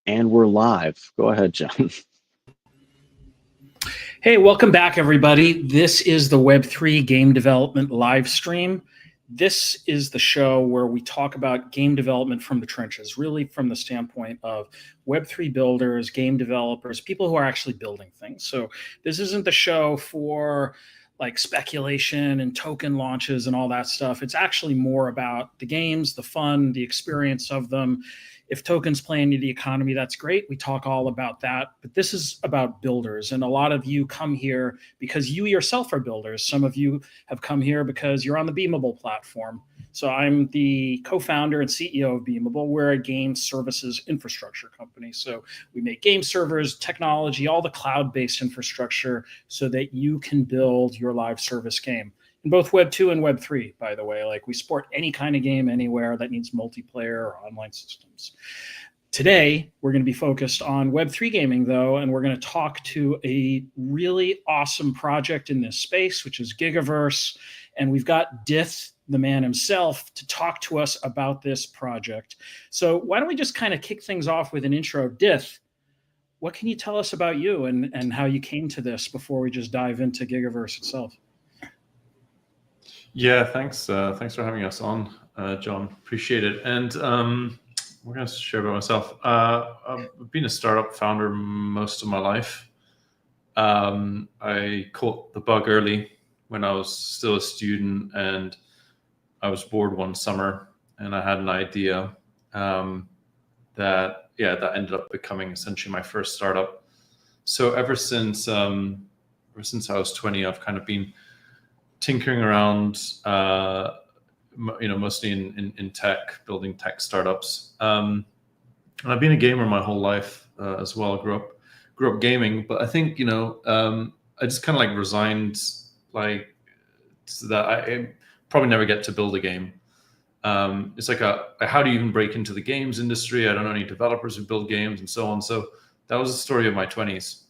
And we're live. Go ahead, Jon. Hey, welcome back, everybody. This is the Web3 game development live stream. This is the show where we talk about game development from the trenches, really from the standpoint of Web3 builders, game developers, people who are actually building things. So this isn't the show for like speculation and token launches and all that stuff. It's actually more about the games, the fun, the experience of them. If tokens play into the economy, that's great. We talk all about that. But this is about builders. And a lot of you come here because you yourself are builders. Some of you have come here because you're on the Beamable platform. So I'm the co-founder and CEO of Beamable. We're a game services infrastructure company. So we make game servers, technology, all the cloud-based infrastructure so that you can build your live service game. In both Web 2 and Web 3, by the way. Like, we support any kind of game anywhere that needs multiplayer or online systems. Today, we're going to be focused on Web 3 gaming, though, and we're going to talk to a really awesome project in this space, which is Gigaverse. And we've got Dith, the man himself, to talk to us about this project. So why don't we just kind of kick things off with an intro. Dith, what can you tell us about you and how you came to this before we just dive into Gigaverse itself? Yeah, thanks. Thanks for having us on, John. Appreciate it. And we're going to share about myself. I've been a startup founder most of my life. I caught the bug early when I was still a student, and I was bored one summer, and I had an idea that ended up becoming essentially my first startup. So ever since I was 20, I've kind of been tinkering around, mostly in tech, building tech startups. And I've been a gamer my whole life as well. I grew up gaming, but I think I just kind of like resigned, like, so that I probably never get to build a game. It's like how do you even break into the games industry? I don't know any developers who build games and so on. So that was the story of my 20s.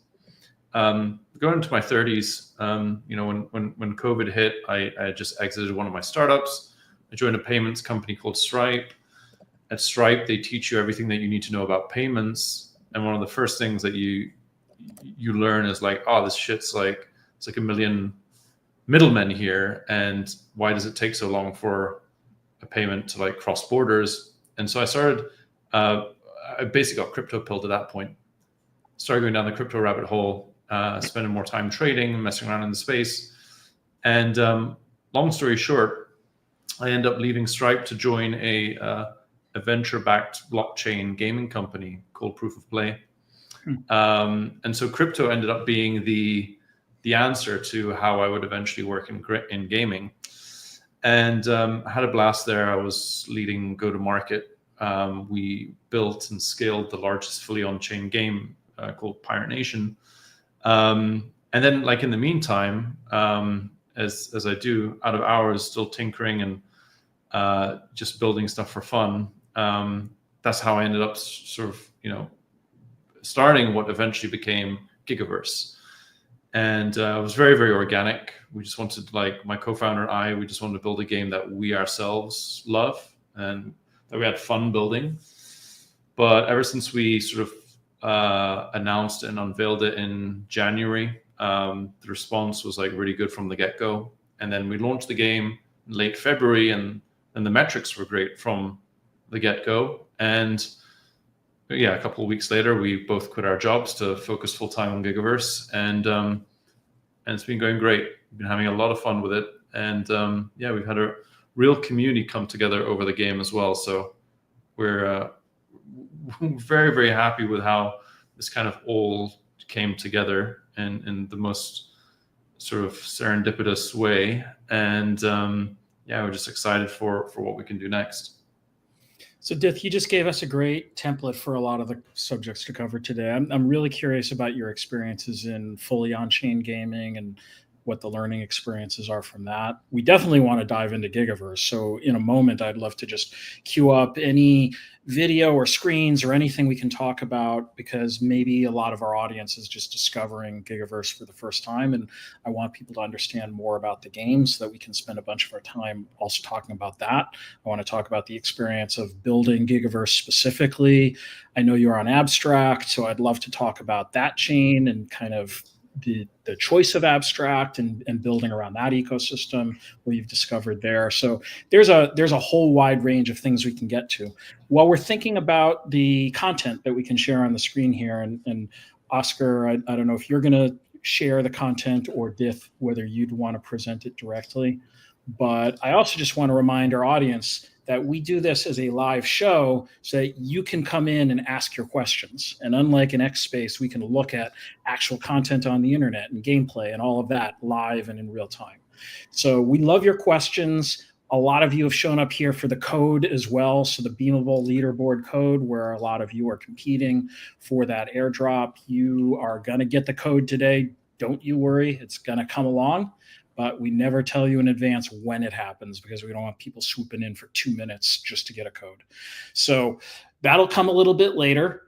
Going into my 30s, when COVID hit, I just exited one of my startups. I joined a payments company called Stripe. At Stripe, they teach you everything that you need to know about payments. And one of the first things that you learn is like, oh, this shit's like, it's like a million middlemen here. And why does it take so long for a payment to like cross borders? And so I started, I basically got crypto pilled at that point. Started going down the crypto rabbit hole. Spending more time trading, messing around in the space. And long story short, I ended up leaving Stripe to join a venture-backed blockchain gaming company called Proof of Play. And so crypto ended up being the answer to how I would eventually work in gaming. And I had a blast there. I was leading go-to-market. We built and scaled the largest fully on-chain game called Pirate Nation. And then, like, in the meantime, as I do out of hours, still tinkering and just building stuff for fun. That's how I ended up sort of, starting what eventually became Gigaverse. And it was very, very organic. We just wanted, like, my co-founder and I, we just wanted to build a game that we ourselves love and that we had fun building. But ever since we sort of announced and unveiled it in January, the response was like really good from the get-go. And then we launched the game in late February, and the metrics were great from the get-go. And yeah, a couple of weeks later, we both quit our jobs to focus full-time on Gigaverse, and it's been going great. We've been having a lot of fun with it, and we've had a real community come together over the game as well. So we're very, very happy with how this kind of all came together in the most sort of serendipitous way. And we're just excited for what we can do next. So Dith, you just gave us a great template for a lot of the subjects to cover today. I'm really curious about your experiences in fully on-chain gaming and what the learning experiences are from that. We definitely want to dive into Gigaverse. So in a moment, I'd love to just queue up any video or screens or anything we can talk about, because maybe a lot of our audience is just discovering Gigaverse for the first time. And I want people to understand more about the game so that we can spend a bunch of our time also talking about that. I want to talk about the experience of building Gigaverse specifically. I know you're on Abstract, so I'd love to talk about that chain and kind of the choice of Abstract and building around that ecosystem, what you've discovered there. So there's a whole wide range of things we can get to. While we're thinking about the content that we can share on the screen here, and Oscar, I don't know if you're going to share the content, or Dith, whether you'd want to present it directly. But I also just want to remind our audience that we do this as a live show so that you can come in and ask your questions. And unlike in X Space, we can look at actual content on the internet and gameplay and all of that live and in real time. So we love your questions. A lot of you have shown up here for the code as well. So the Beamable leaderboard code, where a lot of you are competing for that airdrop. You are going to get the code today. Don't you worry. It's going to come along. But we never tell you in advance when it happens, because we don't want people swooping in for 2 minutes just to get a code. So that'll come a little bit later.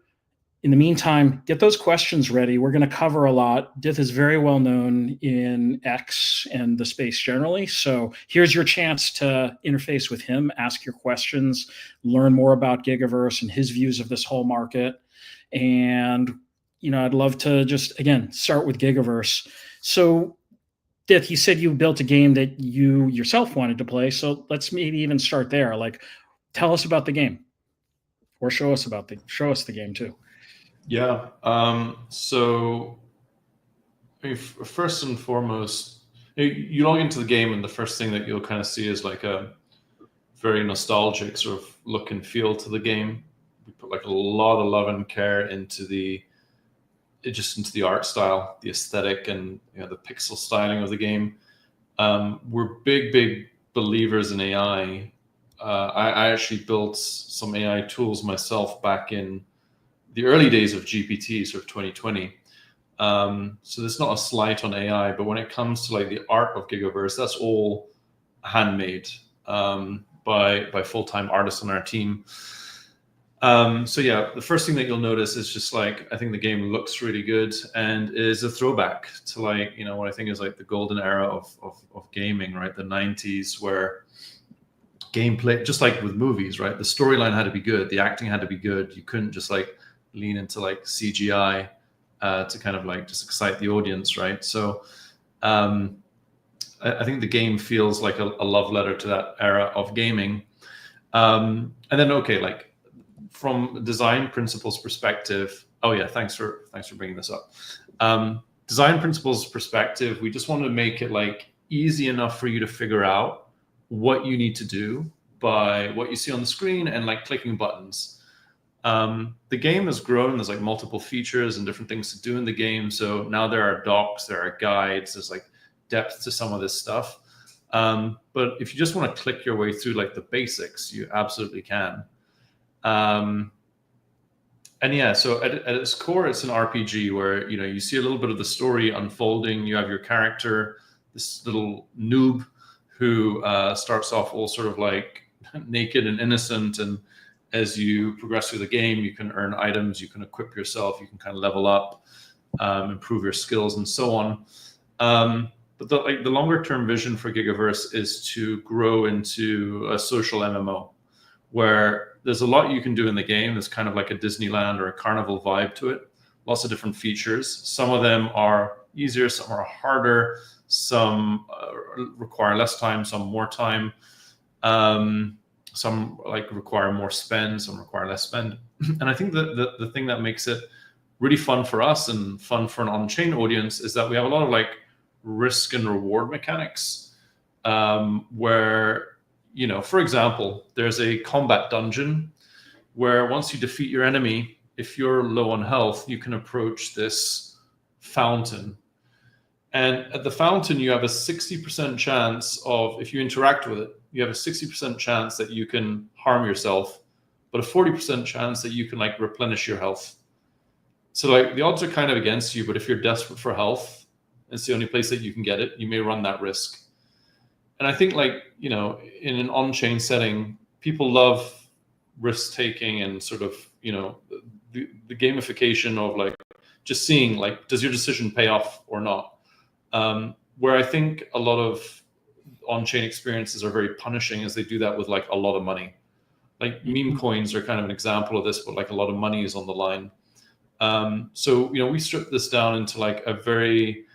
In the meantime, get those questions ready. We're going to cover a lot. Dith is very well known in X and the space generally. So here's your chance to interface with him, ask your questions, learn more about Gigaverse and his views of this whole market. And, I'd love to just, again, start with Gigaverse. So Dith, you said you built a game that you yourself wanted to play. So let's maybe even start there. Like, tell us about the game, or show us the game too. Yeah. So first and foremost, you log into the game, and the first thing that you'll kind of see is like a very nostalgic sort of look and feel to the game. We put like a lot of love and care into the art style, the aesthetic, and the pixel styling of the game. We're big believers in AI. I actually built some AI tools myself back in the early days of GPT, sort of 2020. So there's not a slight on AI, but when it comes to like the art of Gigaverse, that's all handmade by full-time artists on our team. So yeah, the first thing that you'll notice is just like, I think the game looks really good and is a throwback to like, what I think is like the golden era of gaming, right? The 90s, where gameplay, just like with movies, right? The storyline had to be good. The acting had to be good. You couldn't just like lean into like CGI to kind of like just excite the audience, right? So I think the game feels like a love letter to that era of gaming. And then, okay, like, from a design principles perspective, thanks for bringing this up. Design principles perspective, we just want to make it like easy enough for you to figure out what you need to do by what you see on the screen and like clicking buttons. The game has grown. There's like multiple features and different things to do in the game. So now there are docs, there are guides, there's like depth to some of this stuff. But if you just want to click your way through like the basics, you absolutely can. And yeah, so at its core, it's an RPG where, you see a little bit of the story unfolding. You have your character, this little noob who starts off all sort of like naked and innocent. And as you progress through the game, you can earn items, you can equip yourself, you can kind of level up, improve your skills and so on. But the longer term vision for Gigaverse is to grow into a social MMO, where there's a lot you can do in the game. There's kind of like a Disneyland or a carnival vibe to it. Lots of different features. Some of them are easier, some are harder, some require less time, some more time. Some like require more spend, some require less spend. And I think that the thing that makes it really fun for us and fun for an on-chain audience is that we have a lot of like risk and reward mechanics, where, for example, there's a combat dungeon where once you defeat your enemy, if you're low on health, you can approach this fountain. And at the fountain, you have a 60% chance of, if you interact with it, you have a 60% chance that you can harm yourself, but a 40% chance that you can like replenish your health. So like the odds are kind of against you, but if you're desperate for health it's the only place that you can get it, you may run that risk. And I think, like, you know, in an on-chain setting, people love risk taking and sort of, you know, the gamification of like just seeing like, does your decision pay off or not? Where I think a lot of on-chain experiences are very punishing is they do that with like a lot of money. Like meme coins are kind of an example of this, but like a lot of money is on the line. So, you know, we strip this down into like a very,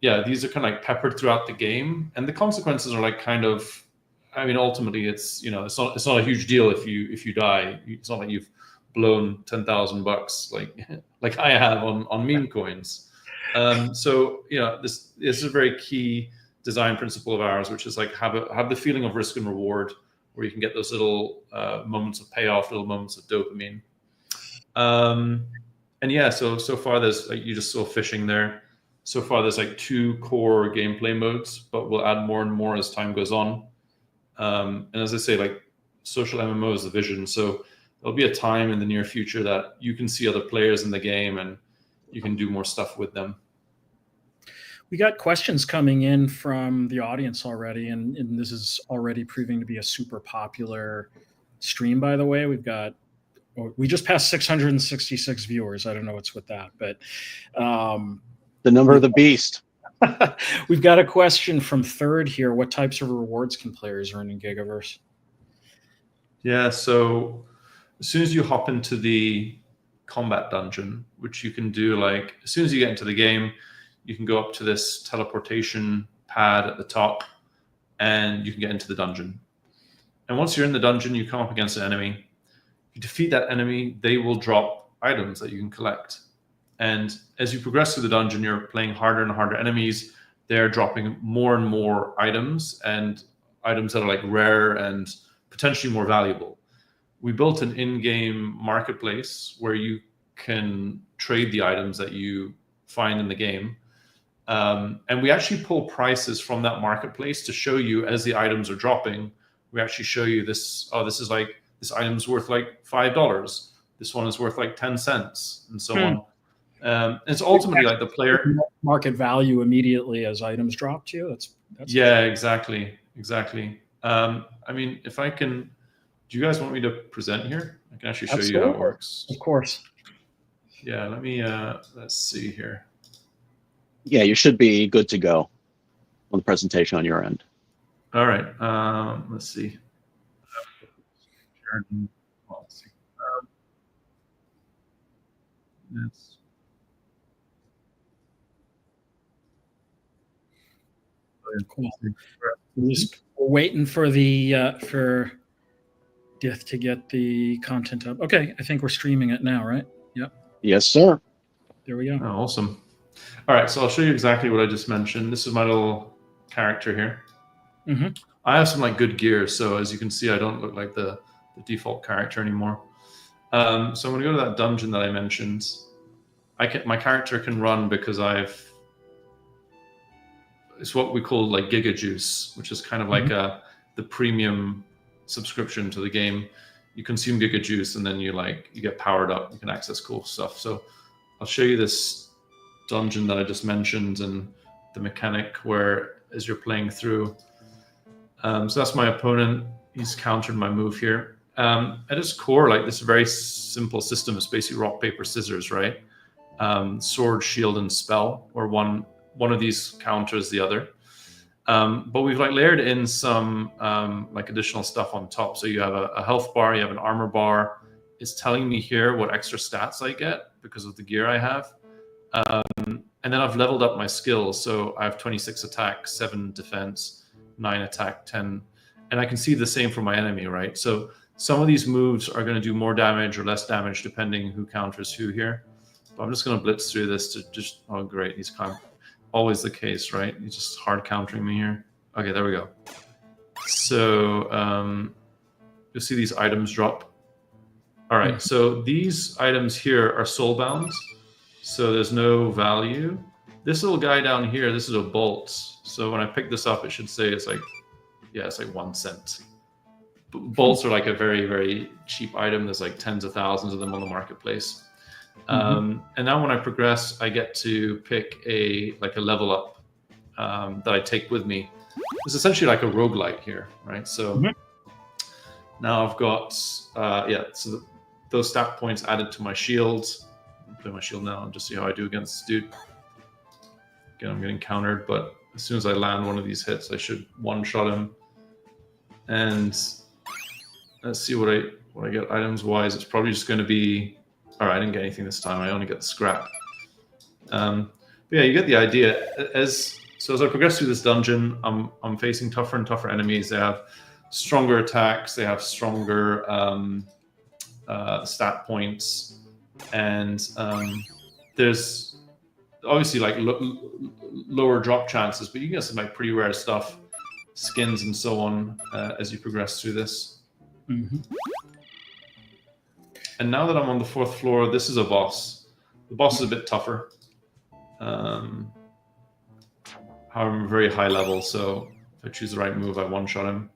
these are kind of like peppered throughout the game, and the consequences are like kind of, I mean, ultimately it's, you know, it's not a huge deal if you die. It's not like you've blown $10,000 like I have on meme coins. So, you know, this is a very key design principle of ours, which is like have the feeling of risk and reward, where you can get those little moments of payoff, little moments of dopamine. And yeah, so far there's like, you just saw fishing there. So far there's like 2 core gameplay modes, but we'll add more and more as time goes on. And as I say, like social MMO is the vision. So there'll be a time in the near future that you can see other players in the game and you can do more stuff with them. We got questions coming in from the audience already, and this is already proving to be a super popular stream, by the way. We just passed 666 viewers. I don't know what's with that, but the number of the beast. We've got a question from Third here. What types of rewards can players earn in Gigaverse? Yeah, so as soon as you hop into the combat dungeon, which you can do like as soon as you get into the game, you can go up to this teleportation pad at the top and you can get into the dungeon. And once you're in the dungeon, you come up against an enemy. You defeat that enemy, they will drop items that you can collect. And as you progress through the dungeon, you're playing harder and harder enemies. They're dropping more and more items, and items that are like rare and potentially more valuable. We built an in-game marketplace where you can trade the items that you find in the game. And we actually pull prices from that marketplace to show you as the items are dropping. We actually show you this, this item's worth like $5. This one is worth like 10 cents and so on. It's ultimately like the player market value immediately as items drop to you. That's yeah, exactly. I mean, if I can, do you guys want me to present here? I can actually show you how it works. Of course. Yeah, let me let's see here. Yeah, you should be good to go on the presentation on your end. All right, let's see. Cool. We're waiting for for Dith to get the content up. Okay, I think we're streaming it now, right? Yep. Yes, sir. There we go. Oh, awesome. All right, so I'll show you exactly what I just mentioned. This is my little character here. Mm-hmm. I have some like good gear, so as you can see, I don't look like the default character anymore. So I'm going to go to that dungeon that I mentioned. My character can run because it's what we call like Giga Juice, which is kind of like the premium subscription to the game. You consume Giga Juice and then you get powered up. You can access cool stuff. So I'll show you this dungeon that I just mentioned and the mechanic where as you're playing through. So that's my opponent. He's countered my move here. At its core, like this very simple system is basically rock, paper, scissors, right? Sword, shield, and spell, or one of these counters the other. But we've like layered in some like additional stuff on top. So you have a health bar, you have an armor bar. It's telling me here what extra stats I get because of the gear I have. And then I've leveled up my skills. So I have 26 attack, 7 defense, 9 attack, 10. And I can see the same for my enemy, right? So some of these moves are going to do more damage or less damage depending who counters who here. But I'm just going to blitz through this to just, oh great, he's kind of always the case, right? He's just hard countering me here. Okay, there we go. So you'll see these items drop. All right, so these items here are soulbound, so there's no value. This little guy down here, this is a bolt. So when I pick this up, it should say it's like, yeah, it's like 1 cent. Bolts are like a very, very cheap item. There's like tens of thousands of them on the marketplace. And now when I progress, I get to pick a level up that I take with me. It's essentially like a roguelike here, right? So now I've got, so those stat points added to my shield. I'll play my shield now and just see how I do against this dude. Again, I'm getting countered, but as soon as I land one of these hits, I should one-shot him. And let's see what I get items-wise. It's probably just going to be... All right, I didn't get anything this time. I only get the scrap. But yeah, you get the idea. As I progress through this dungeon, I'm facing tougher and tougher enemies. They have stronger attacks. They have stronger stat points, and there's obviously like lower drop chances, but you get some like pretty rare stuff, skins and so on as you progress through this. And now that I'm on the 4th floor, this is a boss. The boss is a bit tougher. However, I'm very high level, so if I choose the right move, I one-shot him.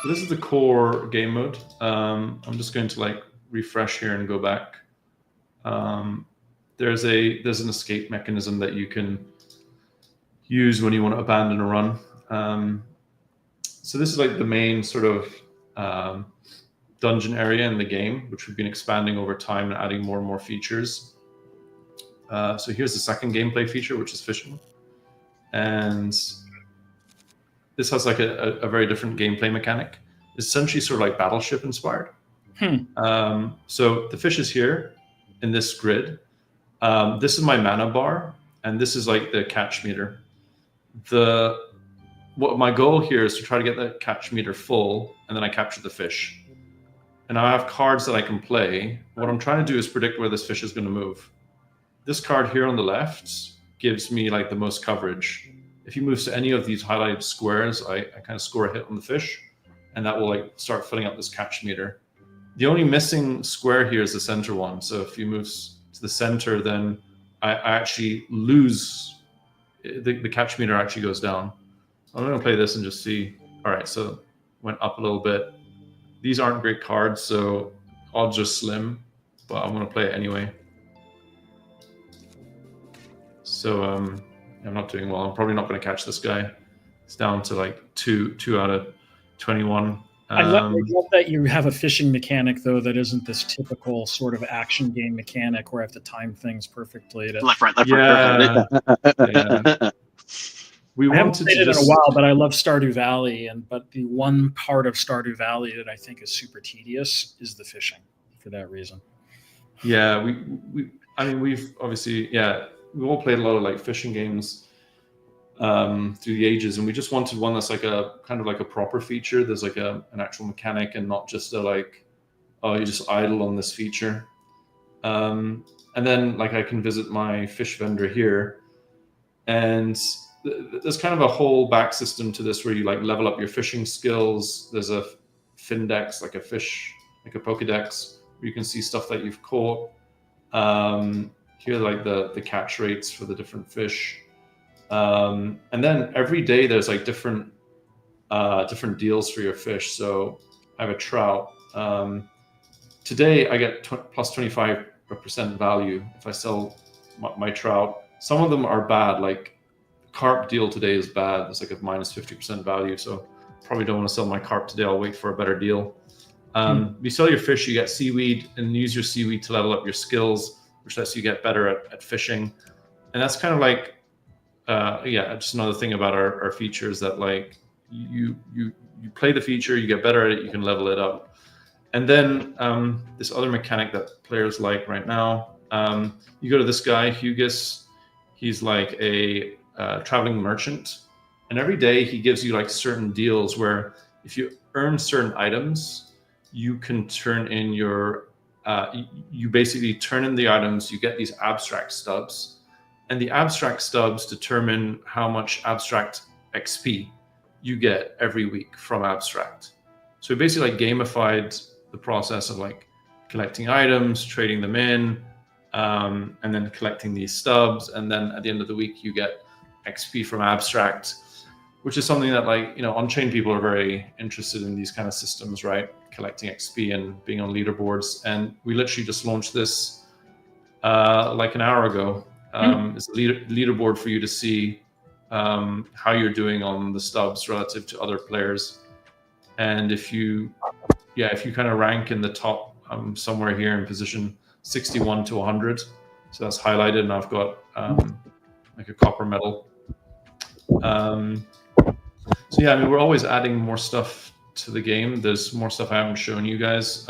So this is the core game mode. I'm just going to like refresh here and go back. There's an escape mechanism that you can use when you want to abandon a run. So this is like the main sort of dungeon area in the game, which we've been expanding over time and adding more and more features. So here's the second gameplay feature, which is fishing. And this has like a very different gameplay mechanic. It's essentially sort of like Battleship inspired. So the fish is here in this grid. This is my mana bar, and this is like the catch meter. What my goal here is to try to get that catch meter full, and then I capture the fish. And I have cards that I can play. What I'm trying to do is predict where this fish is going to move. This card here on the left gives me like the most coverage. If he moves to any of these highlighted squares, I kind of score a hit on the fish, and that will like start filling up this catch meter. The only missing square here is the center one. So if he moves to the center, then I actually lose. The catch meter actually goes down. I'm going to play this and just see. All right, so went up a little bit. These aren't great cards, so odds are slim, but I'm going to play it anyway. So I'm not doing well. I'm probably not going to catch this guy. It's down to like 2 out of 21. I love that you have a fishing mechanic, though, that isn't this typical sort of action game mechanic where I have to time things perfectly. Left, right. Yeah. I haven't played it in a while, but I love Stardew Valley. But the one part of Stardew Valley that I think is super tedious is the fishing. For that reason. Yeah, we've obviously we all played a lot of like fishing games through the ages, and we just wanted one that's like a kind of like a proper feature. There's like an actual mechanic, and not just a like, oh, you just idle on this feature. And then like I can visit my fish vendor here, and there's kind of a whole back system to this where you like level up your fishing skills. There's a Findex, like a fish, like a Pokedex, where you can see stuff that you've caught. Here are like the catch rates for the different fish. And then every day there's like different deals for your fish. So I have a trout. Today I get plus 25% value if I sell my trout. Some of them are bad, like carp deal today is bad. It's like a minus 50% value. So probably don't want to sell my carp today. I'll wait for a better deal. You sell your fish, you get seaweed, and use your seaweed to level up your skills, which lets you get better at fishing. And that's kind of like, just another thing about our features that like you play the feature, you get better at it, you can level it up. And then this other mechanic that players like right now, you go to this guy, Hugis. He's like a traveling merchant, and every day he gives you like certain deals where if you earn certain items, you can turn in your you basically turn in the items, you get these abstract stubs, and the abstract stubs determine how much abstract XP you get every week from abstract. So we basically like gamified the process of like collecting items, trading them in, and then collecting these stubs, and then at the end of the week you get XP from abstract. which is something that, like, on-chain people are very interested in these kind of systems, right? Collecting XP and being on leaderboards. And we literally just launched this like an hour ago. It's a leaderboard for you to see how you're doing on the stubs relative to other players. And if you kind of rank in the top, somewhere here in position 61 to 100, so that's highlighted, and I've got like a copper medal. So yeah, I mean, we're always adding more stuff to the game. There's more stuff I haven't shown you guys.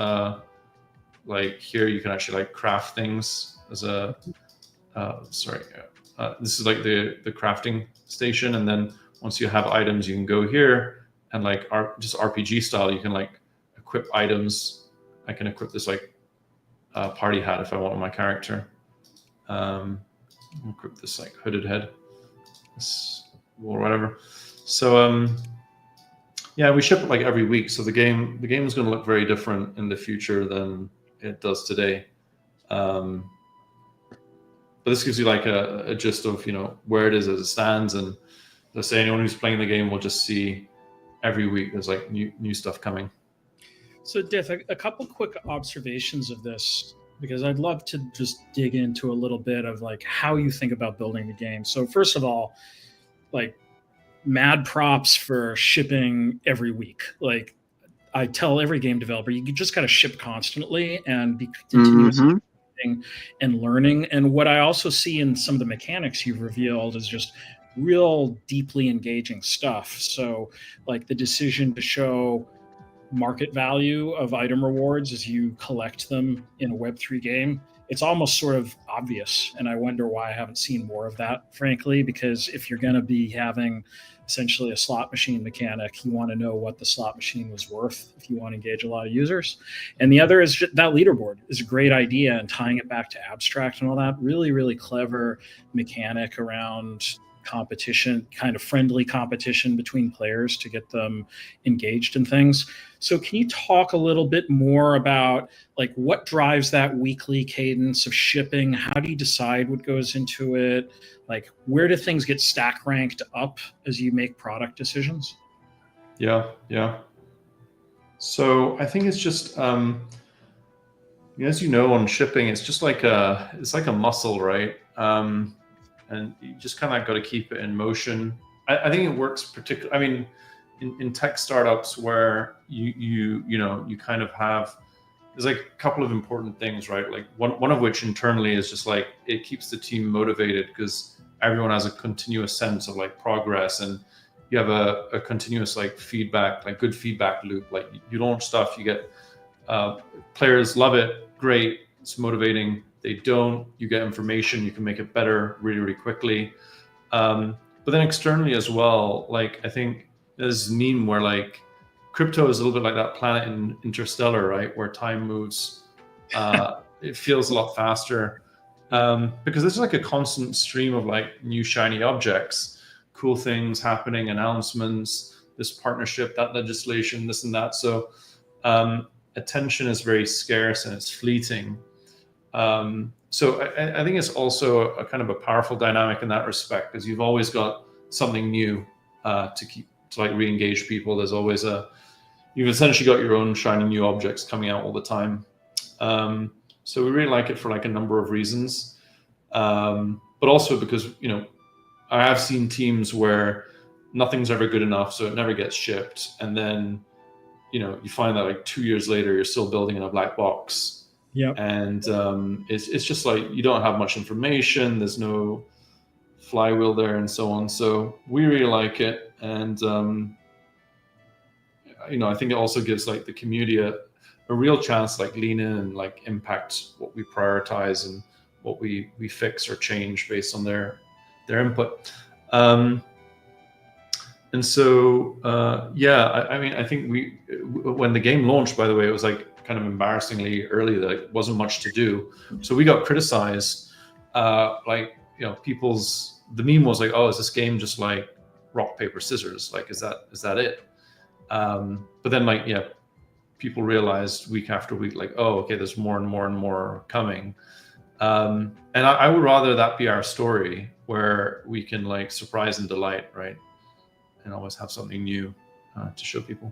Like here, you can actually like craft things as a. This is like the crafting station, and then once you have items, you can go here and like just RPG style. You can like equip items. I can equip this like party hat if I want on my character. Equip this like hooded head, or whatever. So yeah, we ship it like every week. So the game is going to look very different in the future than it does today. But this gives you like a gist of where it is as it stands, and let's say anyone who's playing the game will just see every week there's like new stuff coming. So Dith, a couple quick observations of this, because I'd love to just dig into a little bit of like how you think about building the game. So first of all, like, mad props for shipping every week. Like, I tell every game developer, you just got to ship constantly and be continuously and learning. And what I also see in some of the mechanics you've revealed is just real deeply engaging stuff. So like the decision to show market value of item rewards as you collect them in a Web3 game, it's almost sort of obvious. And I wonder why I haven't seen more of that, frankly, because if you're going to be having essentially a slot machine mechanic, you want to know what the slot machine was worth if you want to engage a lot of users. And the other is that leaderboard is a great idea, and tying it back to abstract and all that, really, really clever mechanic around competition, kind of friendly competition between players to get them engaged in things. So can you talk a little bit more about like what drives that weekly cadence of shipping? How do you decide what goes into it? Like, where do things get stack ranked up as you make product decisions? Yeah. So I think it's just, as you know, on shipping, it's just like it's like a muscle, right? And you just kind of got to keep it in motion. I think it works particularly. I mean, in tech startups where you kind of have, there's like a couple of important things, right? Like one of which internally is just like it keeps the team motivated because everyone has a continuous sense of like progress, and you have a continuous like feedback, like good feedback loop. Like you launch stuff, you get players love it, great, it's motivating. They don't, you get information, you can make it better really, really quickly. But then externally as well, like I think there's a meme where like crypto is a little bit like that planet in Interstellar, right? Where time moves, it feels a lot faster because there's like a constant stream of like new shiny objects, cool things happening, announcements, this partnership, that legislation, this and that. So attention is very scarce and it's fleeting. So I think it's also a kind of a powerful dynamic in that respect, because you've always got something new to like re-engage people. There's always you've essentially got your own shiny new objects coming out all the time. So we really like it for like a number of reasons, but also because I have seen teams where nothing's ever good enough, so it never gets shipped, and then you find that like 2 years later you're still building in a black box. Yeah, and it's just like you don't have much information. There's no flywheel there, and so on. So we really like it, and I think it also gives like the community a real chance to like lean in and like impact what we prioritize and what we fix or change based on their input. And so I mean, I think when the game launched, by the way, it was like kind of embarrassingly early, that it wasn't much to do. So we got criticized, the meme was like, oh, is this game just like rock, paper, scissors? Like, is that it? But then people realized week after week, like, oh, okay, there's more and more and more coming. And I would rather that be our story, where we can like surprise and delight, right? and always have something new to show people.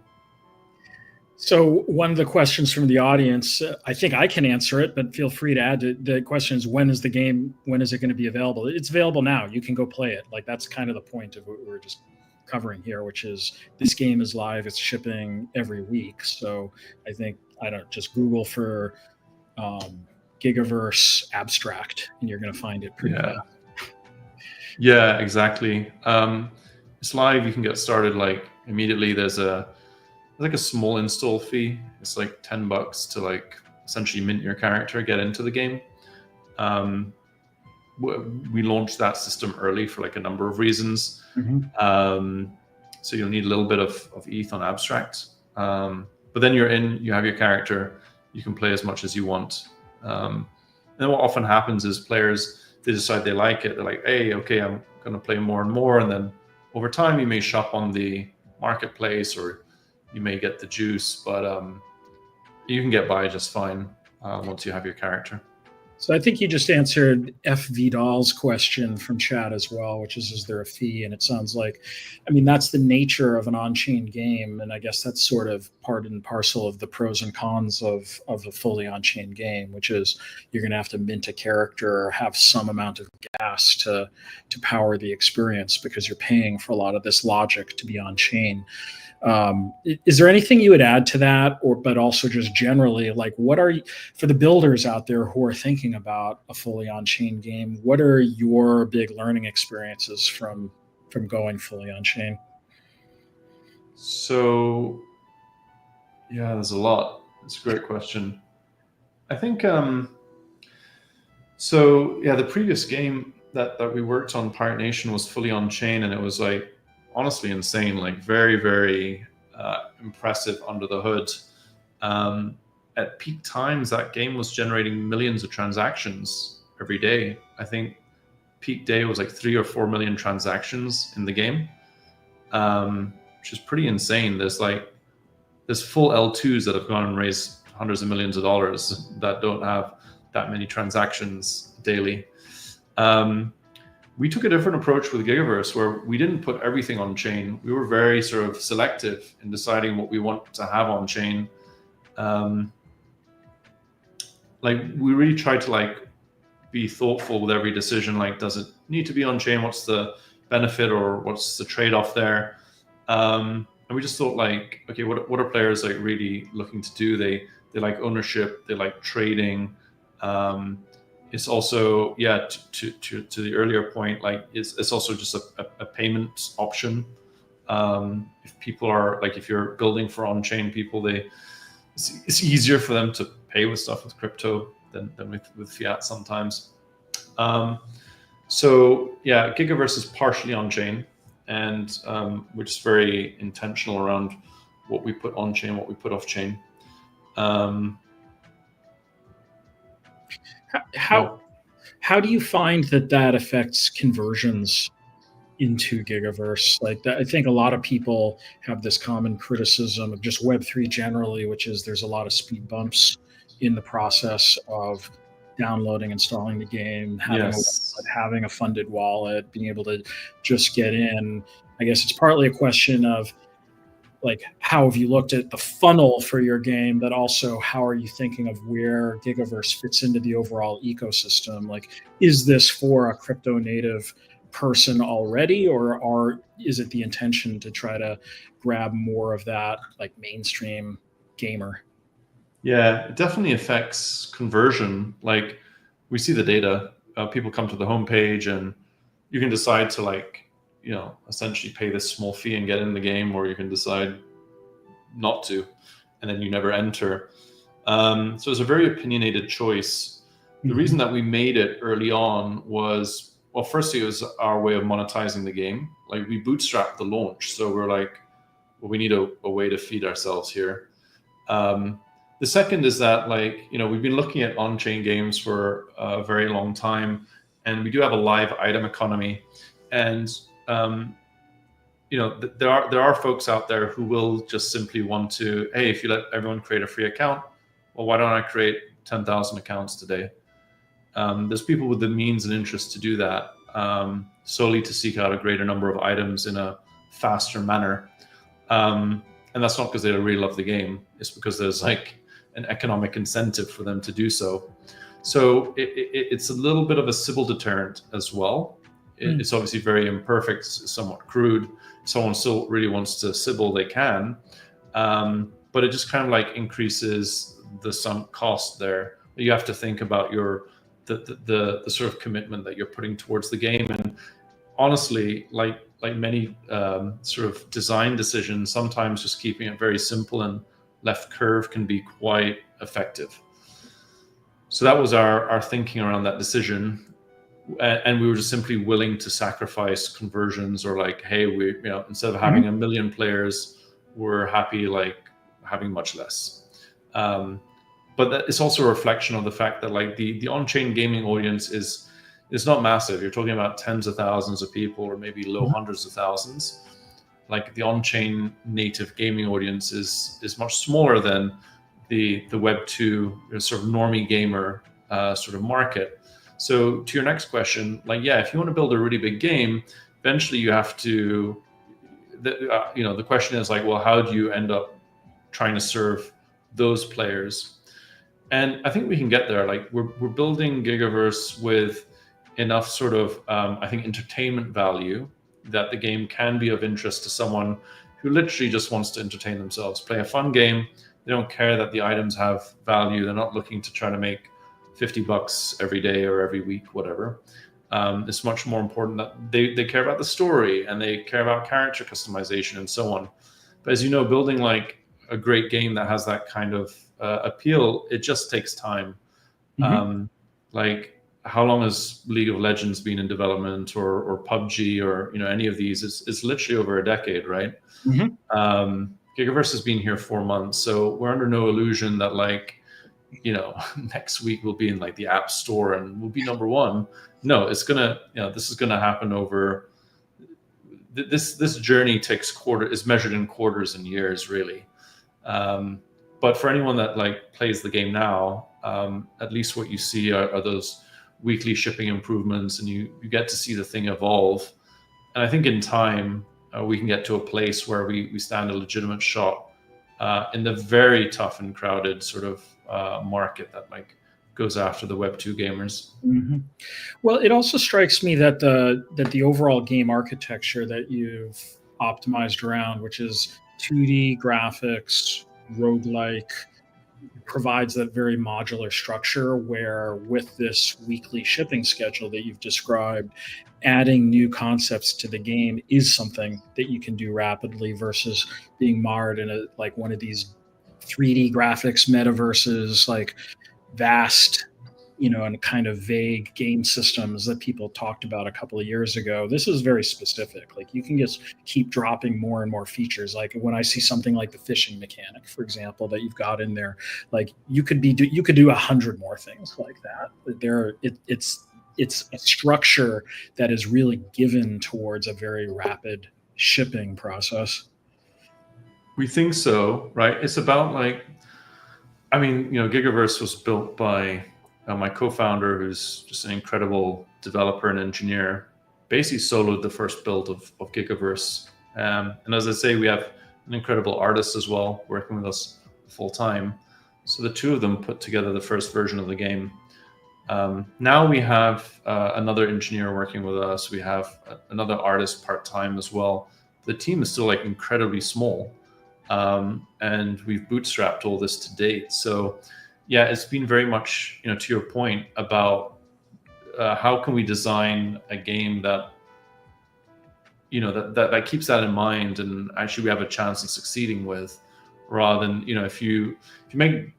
So one of the questions from the audience, I think I can answer it, but feel free to add. The question is, when is it going to be available? It's available now. You can go play it. Like, that's kind of the point of what we're just covering here, which is this game is live. It's shipping every week. So I think, just Google for Gigaverse abstract, and you're going to find it pretty fast. Yeah, exactly. It's live. You can get started like immediately. There's like a small install fee. It's like $10 to like essentially mint your character, get into the game. We launched that system early for like a number of reasons. Mm-hmm. So you'll need a little bit of ETH on abstract. But then you're in, you have your character, you can play as much as you want. And what often happens is players, they decide they like it. They're like, hey, okay, I'm going to play more and more. And then over time, you may shop on the marketplace, or you may get the juice, but you can get by just fine once you have your character. So I think you just answered F. Vidal's question from chat as well, which is there a fee? And it sounds like, that's the nature of an on-chain game. And I guess that's sort of part and parcel of the pros and cons of a fully on-chain game, which is you're going to have to mint a character or have some amount of gas to power the experience, because you're paying for a lot of this logic to be on-chain. Is there anything you would add to that, but also just generally, like, what are for the builders out there who are thinking about a fully on-chain game? What are your big learning experiences from going fully on-chain? So, yeah, there's a lot. It's a great question. I think the previous game that we worked on, Pirate Nation, was fully on-chain, and it was like, honestly insane, like very, very impressive under the hood. At peak times, that game was generating millions of transactions every day. I think peak day was like 3 or 4 million transactions in the game, which is pretty insane. There's full L2s that have gone and raised hundreds of millions of dollars that don't have that many transactions daily. We took a different approach with Gigaverse, where we didn't put everything on chain. We were very sort of selective in deciding what we want to have on chain. We really tried to be thoughtful with every decision. Like, does it need to be on chain? What's the benefit, or what's the trade-off there? And we just thought, okay, what are players really looking to do? They like ownership. They like trading. It's also, to the earlier point, it's also just a payment option. If people are if you're building for on-chain people, it's easier for them to pay with stuff with crypto than with fiat sometimes. Gigaverse is partially on-chain, and we're just very intentional around what we put on-chain, what we put off-chain. How do you find that affects conversions into Gigaverse? I think a lot of people have this common criticism of just Web3 generally, which is there's a lot of speed bumps in the process of downloading, installing the game, having a funded wallet, being able to just get in. I guess it's partly a question of how have you looked at the funnel for your game, but also how are you thinking of where Gigaverse fits into the overall ecosystem? Is this for a crypto native person already, or is it the intention to try to grab more of that mainstream gamer? Yeah, it definitely affects conversion. We see the data. People come to the homepage, and you can decide to essentially pay this small fee and get in the game, or you can decide not to, and then you never enter. So it's a very opinionated choice. Mm-hmm. The reason that we made it early on was, well, firstly, it was our way of monetizing the game. We bootstrapped the launch, so we're we need a way to feed ourselves here. The second is that we've been looking at on-chain games for a very long time, and we do have a live item economy, and there are folks out there who will just simply want to, hey, if you let everyone create a free account, well, why don't I create 10,000 accounts today? There's people with the means and interest to do that, solely to seek out a greater number of items in a faster manner. And that's not because they really love the game. It's because there's like an economic incentive for them to do so. So it's a little bit of a civil deterrent as well. It's obviously very imperfect, somewhat crude. If someone still really wants to Sybil, they can. But it just kind of like increases the sunk cost there. You have to think about the sort of commitment that you're putting towards the game. And honestly, like many sort of design decisions, sometimes just keeping it very simple and left curve can be quite effective. So that was our thinking around that decision. And we were just simply willing to sacrifice conversions, or like, hey, we, instead of having 1 million players, we're happy like having much less. But that it's also a reflection of the fact that like the on-chain gaming audience is not massive. You're talking about tens of thousands of people, or maybe low hundreds of thousands. Like the on-chain native gaming audience is much smaller than the Web2 sort of normie gamer sort of market. So to your next question, like, yeah, if you want to build a really big game, eventually you have to, the question is like, well, how do you end up trying to serve those players? And I think we can get there. Like we're building Gigaverse with enough sort of, I think, entertainment value that the game can be of interest to someone who literally just wants to entertain themselves, play a fun game. They don't care that the items have value. They're not looking to try to make $50 every day or every week, whatever. It's much more important that they care about the story and they care about character customization and so on. But as you know, building like a great game that has that kind of appeal, it just takes time. Like how long has League of Legends been in development, or PUBG, or any of these? It's literally over a decade, right? Gigaverse has been here 4 months, so we're under no illusion that like next week we'll be in like the App Store and we'll be #1. No, it's gonna, this is gonna happen over. This journey is measured in quarters and years, really. But for anyone that like plays the game now, at least what you see are those weekly shipping improvements, and you get to see the thing evolve. And I think in time we can get to a place where we stand a legitimate shot in the very tough and crowded sort of market that like goes after the Web2 gamers. Well, it also strikes me that the overall game architecture that you've optimized around, which is 2D graphics, roguelike, provides that very modular structure where, with this weekly shipping schedule that you've described, adding new concepts to the game is something that you can do rapidly versus being marred in like one of these 3D graphics metaverses, like vast, and kind of vague game systems that people talked about a couple of years ago. This is very specific. Like you can just keep dropping more and more features. Like when I see something like the fishing mechanic, for example, that you've got in there, like you could do 100 more things like that. It's a structure that is really given towards a very rapid shipping process. We think so, right? It's about like, Gigaverse was built by my co-founder, who's just an incredible developer and engineer, basically soloed the first build of Gigaverse. And as I say, we have an incredible artist as well working with us full time. So the two of them put together the first version of the game. Now we have another engineer working with us. We have another artist part-time as well. The team is still like incredibly small. And we've bootstrapped all this to date. So yeah, it's been very much, to your point about how can we design a game that, that keeps that in mind, and actually we have a chance of succeeding with, rather than, if you make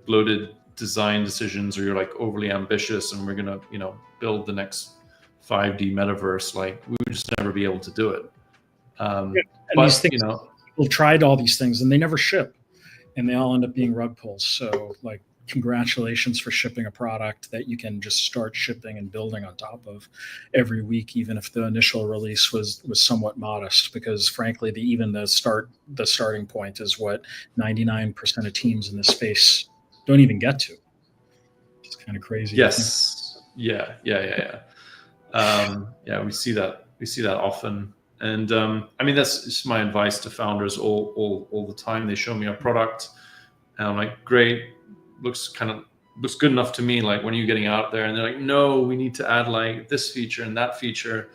bloated design decisions, or you're like overly ambitious and we're gonna, build the next 5D metaverse, like we would just never be able to do it. And but these things, people tried all these things and they never ship, and they all end up being rug pulls. So like, congratulations for shipping a product that you can just start shipping and building on top of every week, even if the initial release was somewhat modest, because frankly, the starting point is what 99% of teams in this space don't even get to. It's kind of crazy. Yes. Yeah. We see that often. And I mean, that's just my advice to founders all the time. They show me a product, and I'm like, great, looks good enough to me. Like, when are you getting out there? And they're like, no, we need to add like this feature and that feature.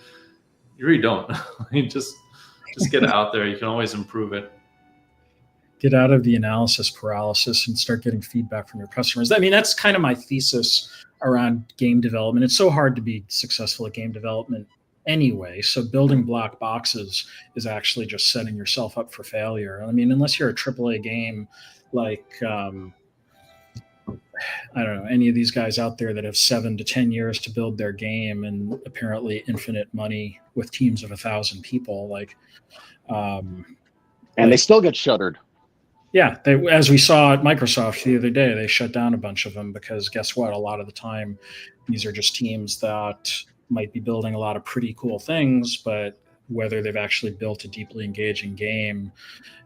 You really don't. You just get it out there. You can always improve it. Get out of the analysis paralysis and start getting feedback from your customers. I mean, that's kind of my thesis around game development. It's so hard to be successful at game development anyway. So building black boxes is actually just setting yourself up for failure. I mean, unless you're a AAA game like, I don't know, any of these guys out there that have 7 to 10 years to build their game and apparently infinite money with teams of 1,000 people, And they still get shuttered. Yeah, as we saw at Microsoft the other day, they shut down a bunch of them because guess what? A lot of the time, these are just teams that might be building a lot of pretty cool things, but whether they've actually built a deeply engaging game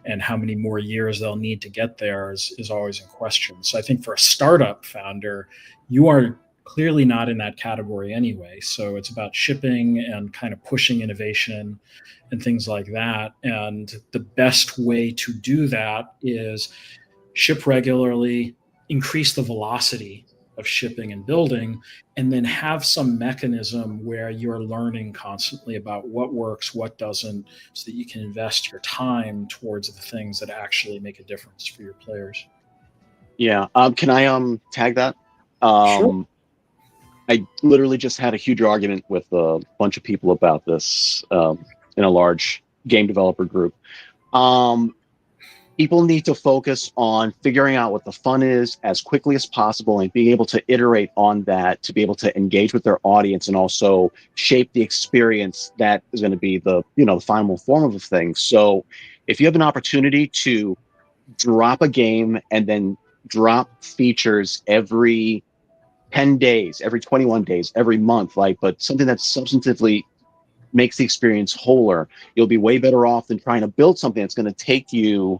and how many more years they'll need to get there is always in question. So I think for a startup founder, you are clearly not in that category anyway. So it's about shipping and kind of pushing innovation and things like that. And the best way to do that is ship regularly, increase the velocity of shipping and building, and then have some mechanism where you're learning constantly about what works, what doesn't, so that you can invest your time towards the things that actually make a difference for your players. Yeah. Can I tag that? Sure. I literally just had a huge argument with a bunch of people about this in a large game developer group. People need to focus on figuring out what the fun is as quickly as possible and being able to iterate on that to be able to engage with their audience and also shape the experience that is going to be the final form of the thing. So if you have an opportunity to drop a game and then drop features every 10 days, every 21 days, every month, but something that substantively makes the experience wholer, you'll be way better off than trying to build something that's going to take you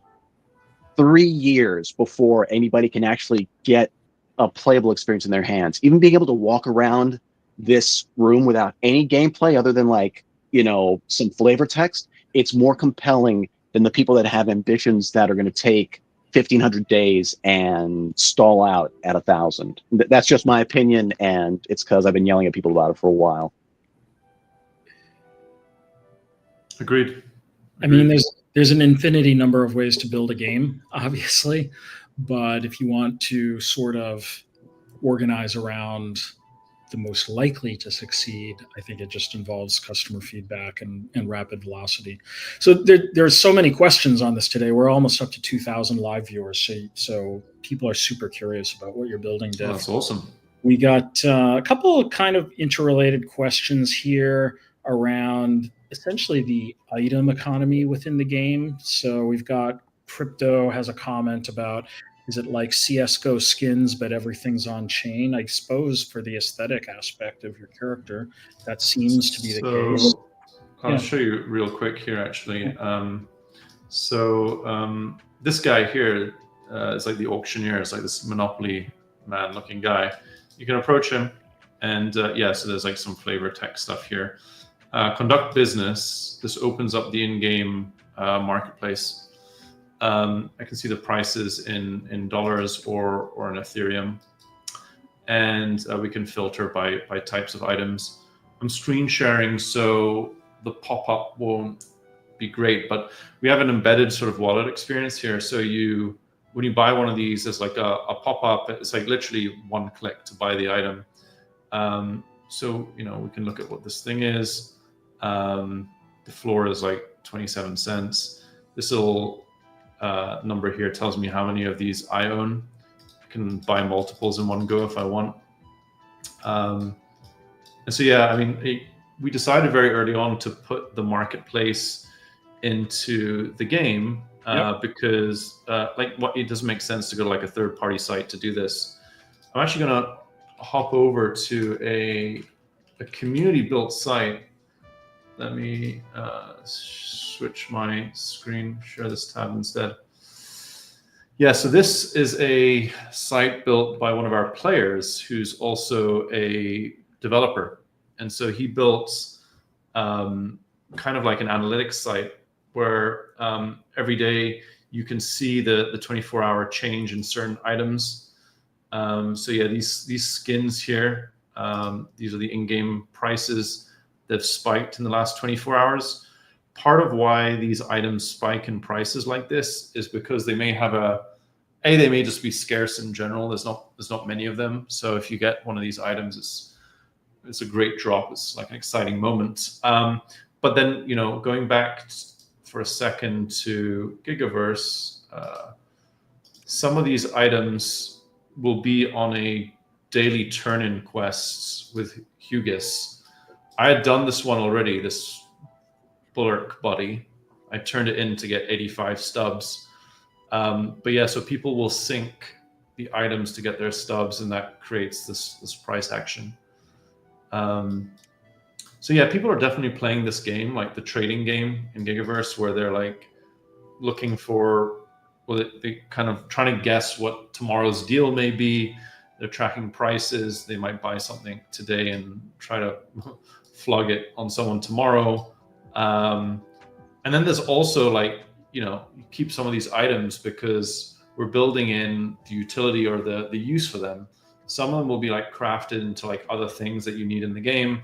3 years before anybody can actually get a playable experience in their hands. Even being able to walk around this room without any gameplay other than some flavor text, it's more compelling than the people that have ambitions that are going to take 1,500 days and stall out at 1,000. That's just my opinion, and it's because I've been yelling at people about it for a while. Agreed. I mean, there's an infinity number of ways to build a game, obviously, but if you want to sort of organize around the most likely to succeed, I think it just involves customer feedback and rapid velocity. So there's so many questions on this today. We're almost up to 2,000 live viewers, so people are super curious about what you're building, Dith. Oh, that's awesome. We got a couple of kind of interrelated questions here around essentially the item economy within the game. So we've got Crypto has a comment about, is it like CSGO skins, but everything's on chain? I suppose for the aesthetic aspect of your character, that seems to be the case. I'll show you real quick here, actually. This guy here is like the auctioneer. It's like this Monopoly man looking guy. You can approach him, and so there's like some flavor text stuff here. Conduct business. This opens up the in-game marketplace. I can see the prices in dollars or in Ethereum, and we can filter by types of items. I'm screen sharing, so the pop-up won't be great, but we have an embedded sort of wallet experience here. So when you buy one of these, there's like a pop-up. It's like literally one click to buy the item. So we can look at what this thing is. The floor is like 27 cents. This little number here tells me how many of these I own. I can buy multiples in one go if I want. And so we decided very early on to put the marketplace into the game because it doesn't make sense to go to like a third-party site to do this. I'm actually gonna hop over to a community-built site. Let me switch my screen, share this tab instead. Yeah, so this is a site built by one of our players who's also a developer. And so he built kind of like an analytics site where every day you can see the 24-hour change in certain items. So yeah, these skins here, these are the in-game prices. They've spiked in the last 24 hours. Part of why these items spike in prices like this is because they may have they may just be scarce in general. There's not many of them. So if you get one of these items, it's a great drop. It's like an exciting moment. But then, you know, going back for a second to Gigaverse, some of these items will be on a daily turn-in quests with Hugis. I had done this one already, this Bulwark body. I turned it in to get 85 stubs. But yeah, so people will sync the items to get their stubs, and that creates this price action. So yeah, people are definitely playing this game, like the trading game in Gigaverse, where they're like looking for, well, they kind of trying to guess what tomorrow's deal may be. They're tracking prices. They might buy something today and try to flog it on someone tomorrow. And then there's also like, you know, you keep some of these items because we're building in the utility or the use for them. Some of them will be like crafted into like other things that you need in the game.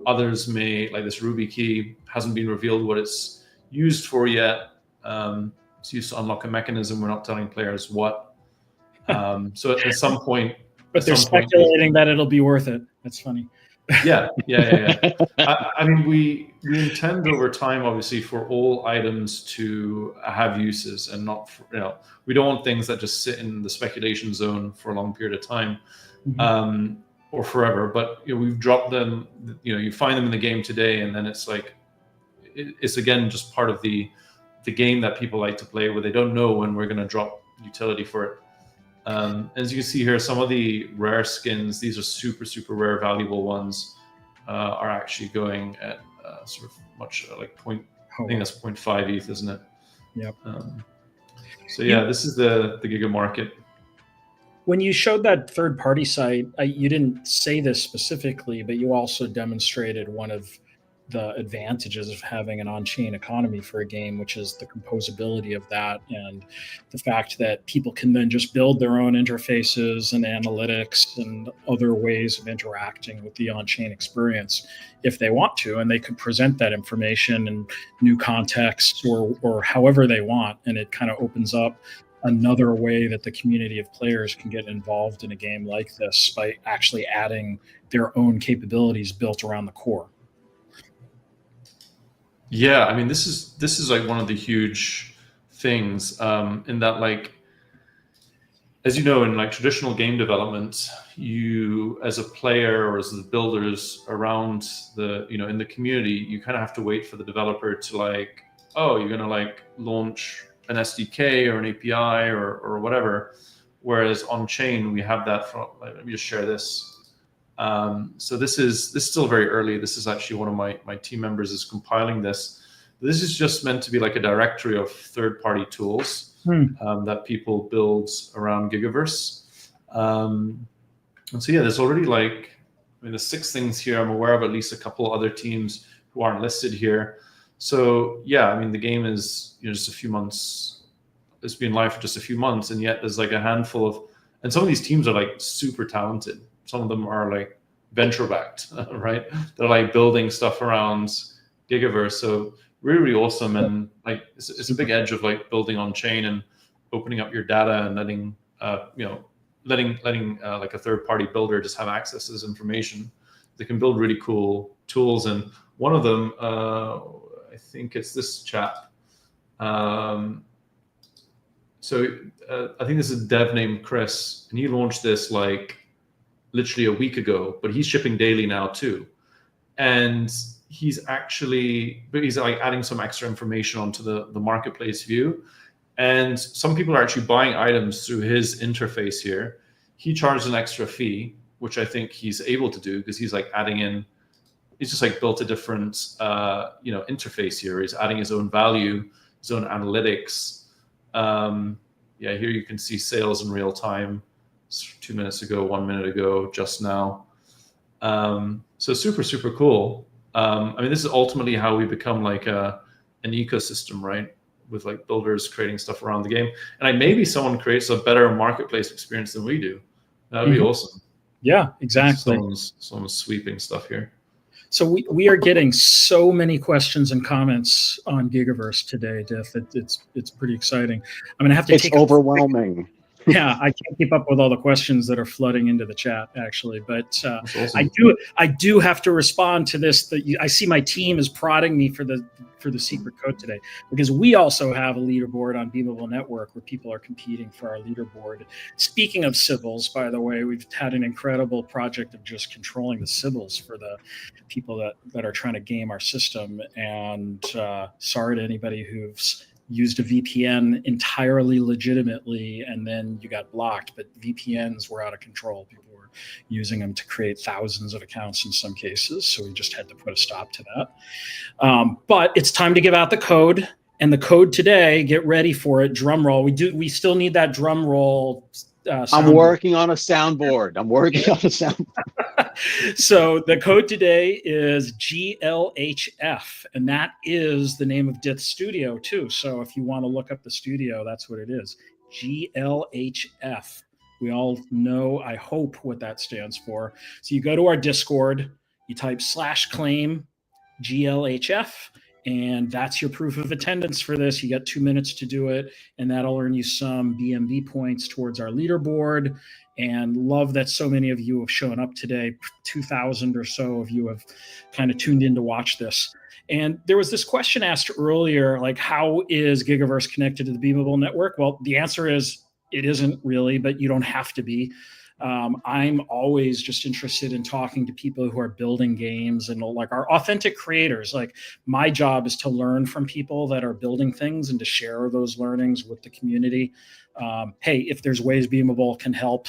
Others may, like this ruby key, hasn't been revealed what it's used for yet. It's used to unlock a mechanism. We're not telling players what. So at some point, but they're speculating that it'll be worth it. That's funny. Yeah. I mean, we intend over time, obviously, for all items to have uses and not, you know, we don't want things that just sit in the speculation zone for a long period of time, or forever. But you know, we've dropped them. You know, you find them in the game today, and then it's like, it's again just part of the game that people like to play, where they don't know when we're going to drop utility for it. As you can see here, some of the rare skins, these are super rare, valuable ones, are actually going at sort of much like point. I think that's 0.5 ETH, isn't it? Yep. So yeah, this is the Giga market. When you showed that third-party site, you didn't say this specifically, but you also demonstrated one of the advantages of having an on-chain economy for a game, which is the composability of that, and the fact that people can then just build their own interfaces and analytics and other ways of interacting with the on-chain experience if they want to, and they could present that information in new contexts or however they want, and it kind of opens up another way that the community of players can get involved in a game like this by actually adding their own capabilities built around the core. Yeah, I mean, this is like one of the huge things, in that, like, as you know, in like traditional game development, you as a player or as the builders around the, you know, in the community, you kind of have to wait for the developer to like, oh, you're gonna like launch an SDK or an API or whatever. Whereas on chain, we have that from, like, let me just share this. So this is still very early. This is actually one of my team members is compiling this. This is just meant to be like a directory of third-party tools that people build around Gigaverse. And so yeah, there's already like, I mean, there's 6 things here. I'm aware of at least a couple other teams who aren't listed here. So yeah, I mean, the game is, you know, just a few months. It's been live for just a few months, and yet there's like a handful of, and some of these teams are like super talented. Some of them are like venture backed, right? They're like building stuff around Gigaverse. So really awesome. And like, it's a big edge of like building on chain and opening up your data and letting, you know, letting like a third party builder just have access to this information. They can build really cool tools. And one of them, I think it's this chap. So I think this is a dev named Chris, and he launched this like literally a week ago, but he's shipping daily now too. And he's like adding some extra information onto the marketplace view. And some people are actually buying items through his interface here. He charges an extra fee, which I think he's able to do because he's like adding in, he's just like built a different, you know, interface here. He's adding his own value, his own analytics. Yeah, here you can see sales in real time. 2 minutes ago, 1 minute ago, just now. So super cool. I mean, this is ultimately how we become like an ecosystem, right? With like builders creating stuff around the game, and like maybe someone creates a better marketplace experience than we do. That'd be awesome. Yeah, exactly. Someone's sweeping stuff here. So we are getting so many questions and comments on Gigaverse today, Dith. It's pretty exciting. I'm gonna have to. It's overwhelming. Yeah, I can't keep up with all the questions that are flooding into the chat, actually. But awesome. I do have to respond to this. I see my team is prodding me for the secret code today, because we also have a leaderboard on Beamable Network where people are competing for our leaderboard. Speaking of civils, by the way, we've had an incredible project of just controlling the civils for the people that are trying to game our system. And sorry to anybody who's used a VPN entirely legitimately and then you got blocked, but VPNs were out of control. People were using them to create thousands of accounts in some cases, so we just had to put a stop to that. But it's time to give out the code, and the code today, get ready for it, drum roll. We still need that drum roll. I'm working on a soundboard. So the code today is GLHF, and that is the name of Dith Studio too. So if you want to look up the studio, that's what it is. GLHF. We all know, I hope, what that stands for. So you go to our Discord, you type /claim GLHF, and that's your proof of attendance for this. You got 2 minutes to do it, and that'll earn you some BMB points towards our leaderboard. And love that so many of you have shown up today. 2,000 or so of you have kind of tuned in to watch this. And there was this question asked earlier, like, how is Gigaverse connected to the Beamable network? Well, the answer is it isn't really, but you don't have to be. I'm always just interested in talking to people who are building games and like our authentic creators. Like, my job is to learn from people that are building things and to share those learnings with the community. Hey, if there's ways Beamable can help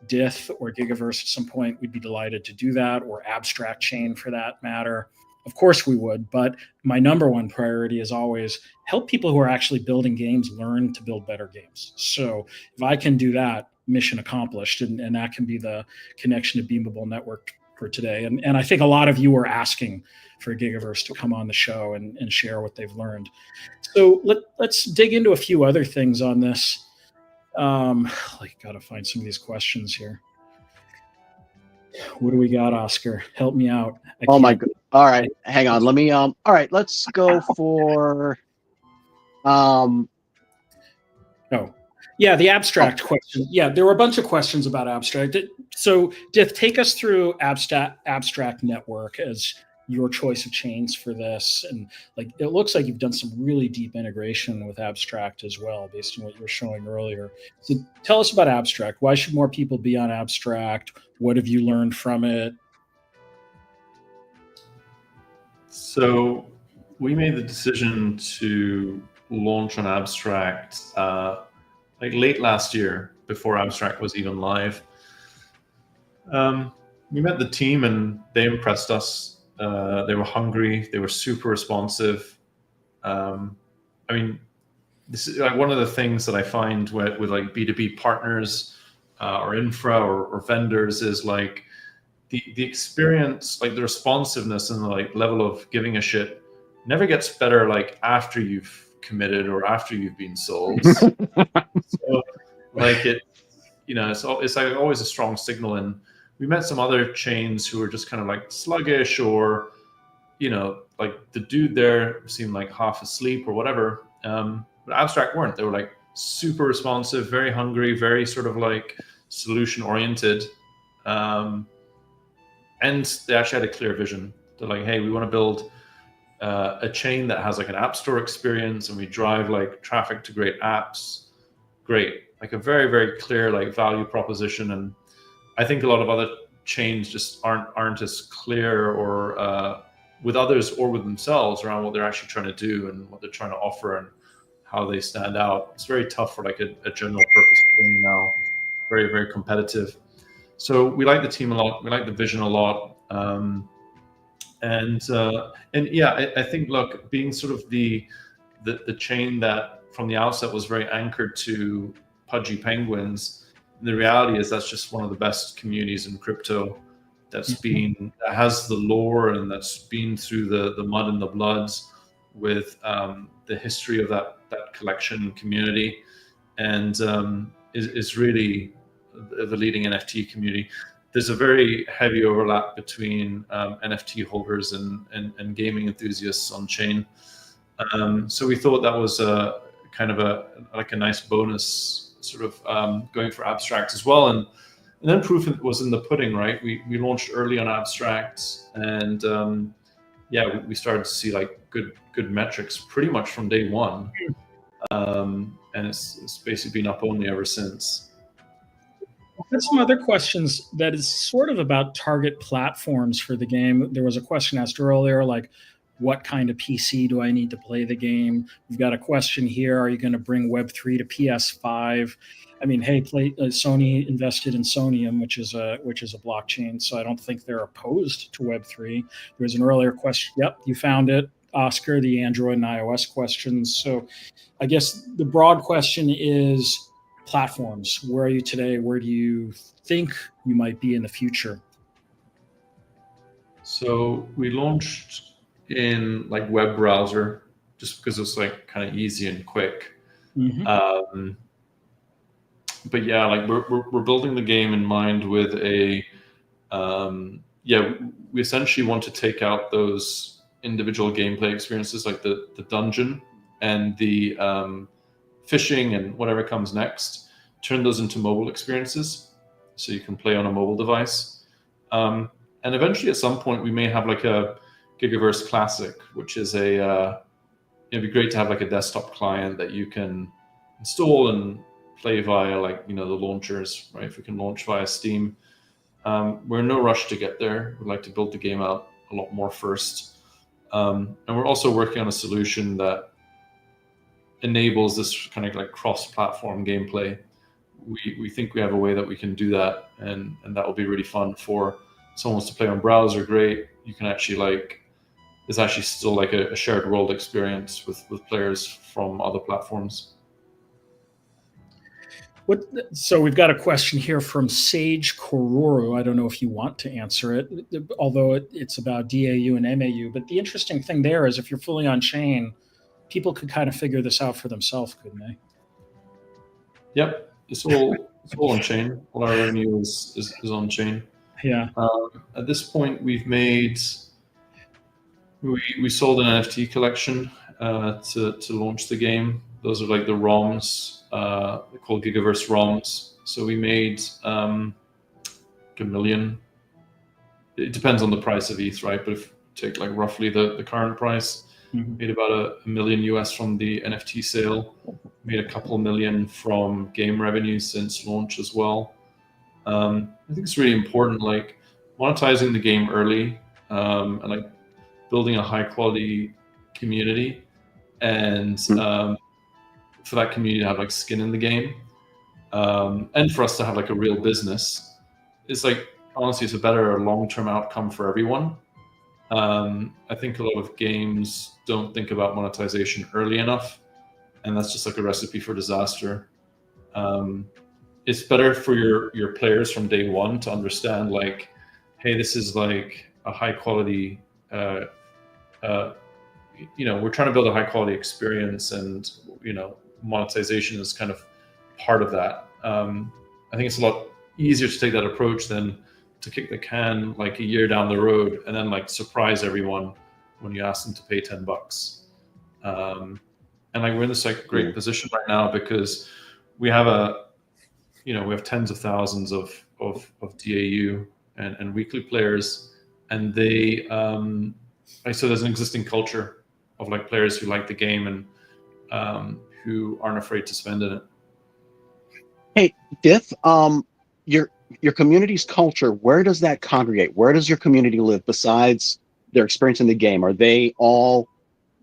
Dith or Gigaverse at some point, we'd be delighted to do that, or Abstract Chain for that matter. Of course we would, but my number one priority is always help people who are actually building games learn to build better games. So if I can do that, mission accomplished, and that can be the connection to Beamable Network for today. And I think a lot of you are asking for Gigaverse to come on the show and share what they've learned. So let's dig into a few other things on this. Got to find some of these questions here. What do we got, Oscar? Help me out. Oh my God. All right, hang on. Let me all right, let's go for the abstract question. Yeah, there were a bunch of questions about abstract. So Dith, take us through abstract network as your choice of chains for this. And like, it looks like you've done some really deep integration with abstract as well, based on what you were showing earlier. So tell us about abstract. Why should more people be on abstract? What have you learned from it? So we made the decision to launch on abstract like late last year, before abstract was even live. We met the team and they impressed us. They were hungry. They were super responsive. I mean, this is like one of the things that I find with like B2B partners or infra or vendors is like the experience, like the responsiveness and the like level of giving a shit never gets better like after you've committed or after you've been sold. So like it's like always a strong signal. And we met some other chains who were just kind of like sluggish, or like the dude there seemed like half asleep or whatever. But abstract weren't. They were like super responsive, very hungry, very sort of like solution oriented, and they actually had a clear vision. They're like, hey, we want to build a chain that has like an app store experience, and we drive like traffic to great apps. Great, like a very, very clear like value proposition. And I think a lot of other chains just aren't as clear or with others or with themselves around what they're actually trying to do and what they're trying to offer and how they stand out. It's very tough for like a general purpose chain now. Very, very competitive. So we like the team a lot. We like the vision a lot. And yeah, I think, look, being sort of the chain that from the outset was very anchored to pudgy penguins, the reality is that's just one of the best communities in crypto. that has the lore and that's been through the mud and the bloods with the history of that collection and community, and is really the leading NFT community. There's a very heavy overlap between NFT holders and gaming enthusiasts on chain. So we thought that was a kind of a nice bonus, sort of going for abstract as well. And then proof was in the pudding, right? We launched early on abstract, and we started to see like good metrics pretty much from day one, and it's basically been up only ever since. Got some other questions that is sort of about target platforms for the game. There was a question asked earlier, like, what kind of PC do I need to play the game? We've got a question here: are you going to bring Web3 to PS5? I mean, hey, Sony invested in Sonium, which is a blockchain, so I don't think they're opposed to Web3. There was an earlier question. Yep, you found it, Oscar, the Android and iOS questions. So I guess the broad question is platforms. Where are you today? Where do you think you might be in the future? So we launched in like web browser just because it's like kind of easy and quick. Mm-hmm. But yeah, like we're building the game in mind with a we essentially want to take out those individual gameplay experiences like the dungeon and the fishing and whatever comes next, turn those into mobile experiences so you can play on a mobile device. And eventually at some point we may have like a Gigaverse Classic, which is it'd be great to have like a desktop client that you can install and play via like, the launchers, right? If we can launch via Steam. We're in no rush to get there. We'd like to build the game out a lot more first. And we're also working on a solution that enables this kind of like cross-platform gameplay. We think we have a way that we can do that, and that will be really fun for someone who wants to play on browser. Great, you can actually it's actually still like a shared world experience with players from other platforms. So we've got a question here from Sage Kororo. I don't know if you want to answer it, although it's about DAU and MAU. But the interesting thing there is if you're fully on chain, people could kind of figure this out for themselves, couldn't they? Yep, it's all on chain. All our revenue is on chain. Yeah. At this point, we sold an NFT collection to launch the game. Those are like the ROMs. They're called Gigaverse ROMs. So we made $1 million. It depends on the price of ETH, right? But if you take like roughly the current price, mm-hmm. Made about $1 million US from the NFT sale. Made a couple million from game revenue since launch as well. I think it's really important, like monetizing the game early, and like building a high quality community, and for that community to have like skin in the game, and for us to have like a real business. It's like, honestly, it's a better long-term outcome for everyone. I think a lot of games don't think about monetization early enough, and that's just like a recipe for disaster. It's better for your players from day one to understand like, hey, this is like a high quality, we're trying to build a high quality experience, and monetization is kind of part of that. I think it's a lot easier to take that approach than to kick the can like a year down the road and then like surprise everyone when you ask them to pay $10. And like we're in this like great position right now because we have we have tens of thousands of DAU and weekly players, and they so there's an existing culture of like players who like the game and who aren't afraid to spend in it. Hey, Dith, your community's culture, where does that congregate? Where does your community live besides their experience in the game? Are they all